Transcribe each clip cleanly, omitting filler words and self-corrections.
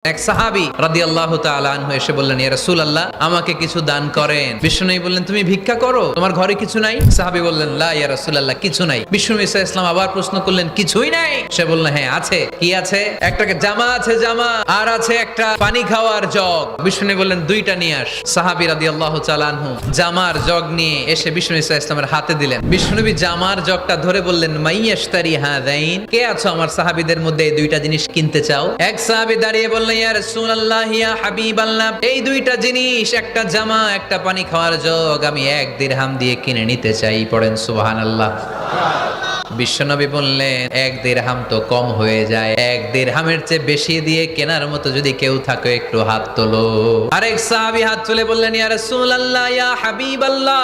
এক সাহাবী রাদিয়াল্লাহু তাআলা আনহু এসে বললেন, ইয়া রাসূলুল্লাহ, আমাকে কিছু দান করেন। বিশ্বনবী বললেন, তুমি ভিক্ষা করো, তোমার ঘরে কিছু নাই? সাহাবী বললেন, লা ইয়া রাসূলুল্লাহ, কিছু নাই। বিশ্বনবী সাল্লাল্লাহু আলাইহি ওয়াসাল্লাম আবার প্রশ্ন করলেন, কিছুই নাই? সে বলল, হ্যাঁ আছে। কি আছে? একটা জামা আছে, জামা, আর আছে একটা পানি খাওয়ার জগ। বিশ্বনবী বললেন, দুইটা নিয়ে আস। সাহাবী রাদিয়াল্লাহু তাআলা আনহু জামার জগ নিয়ে এসে বিশ্বনবী সাল্লাল্লাহু আলাইহি ওয়াসাল্লামের হাতে দিলেন। বিশ্বনবী জামার জগটা ধরে বললেন, মাইয়াশতারি হাযাইন, কে আছো আমার সাহাবীদের মধ্যে এই দুইটা জিনিস কিনতে চাও? এক সাহাবী দাঁড়িয়ে বললেন, ইয়া রাসূলুল্লাহ, ইয়া হাবিবাল্লাহ, এই দুইটা জিনিস, একটা জামা, একটা পানি খাওয়ার জগ, আমি 1 দিরহাম দিয়ে কিনে নিতে চাই। পড়েন সুবহানাল্লাহ। বিশ্বনবী বললেন, 1 দিরহাম তো কম হয়ে যায়, 1 দিরহামের চেয়ে বেশি দিয়ে কেনার মতো যদি কেউ থাকে একটু হাত তোলো। আরেক সাহাবী হাত তুলে বললেন, ইয়া রাসূলুল্লাহ, ইয়া হাবিবাল্লাহ,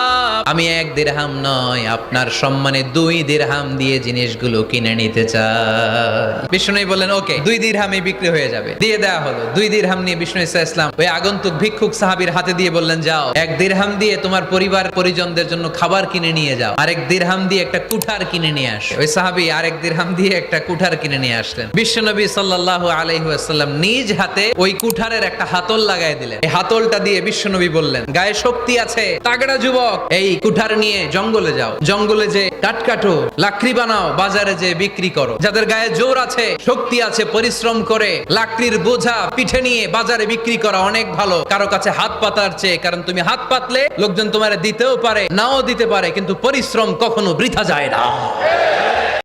আমি 1 দিরহাম নয়, আপনার সম্মানে 2 দিরহাম দিয়ে জিনিসগুলো কিনে নিতে চাই। বিশ্বনবী বললেন, ওকে, 2 দিরহামে বিক্রি হয়ে যাবে। দিয়ে দেয়া হলো। 2 দিরহাম নিয়ে বিষ্ণু সাল্লাল্লাহু আলাইহি ওয়াসাল্লাম ওই আগন্তুক ভিক্ষুক সাহাবীর হাতে দিয়ে বললেন, যাও, 1 দিরহাম দিয়ে তোমার পরিবার পরিজনদের জন্য খাবার কিনে নিয়ে যাও, আরেক দিরহাম দিয়ে একটা কুঠার কিনে নিয়ে আস। ওই সাহাবী আরেক দিরহাম দিয়ে একটা কুঠার কিনে নিয়ে আসলেন। বিশ্বনবী সাল্লাল্লাহু আলাইহি ওয়াসাল্লাম নিজ হাতে ওই কুঠারের একটা হাতল লাগাই দিলেন। এই হাতলটা দিয়ে বিশ্বনবী বললেন, গায়ে শক্তি আছে, তাগড়া যুবক, এই কুঠার নিয়ে জঙ্গলে যাও, জঙ্গলে যে কাঠ কাটো, লাকড়ি বানাও, বাজারে যে বিক্রি করো। যাদের গায়ে জোর আছে, শক্তি আছে, পরিশ্রম করে লাকড়ির বোঝা পিঠে নিয়ে বাজারে বিক্রি করা অনেক ভালো কারো কাছে হাত পাতার চেয়ে। কারণ তুমি হাত পাতলে লোকজন তোমার দিতেও পারে, নাও দিতে পারে, কিন্তু পরিশ্রম কখনো বৃথা যায় না।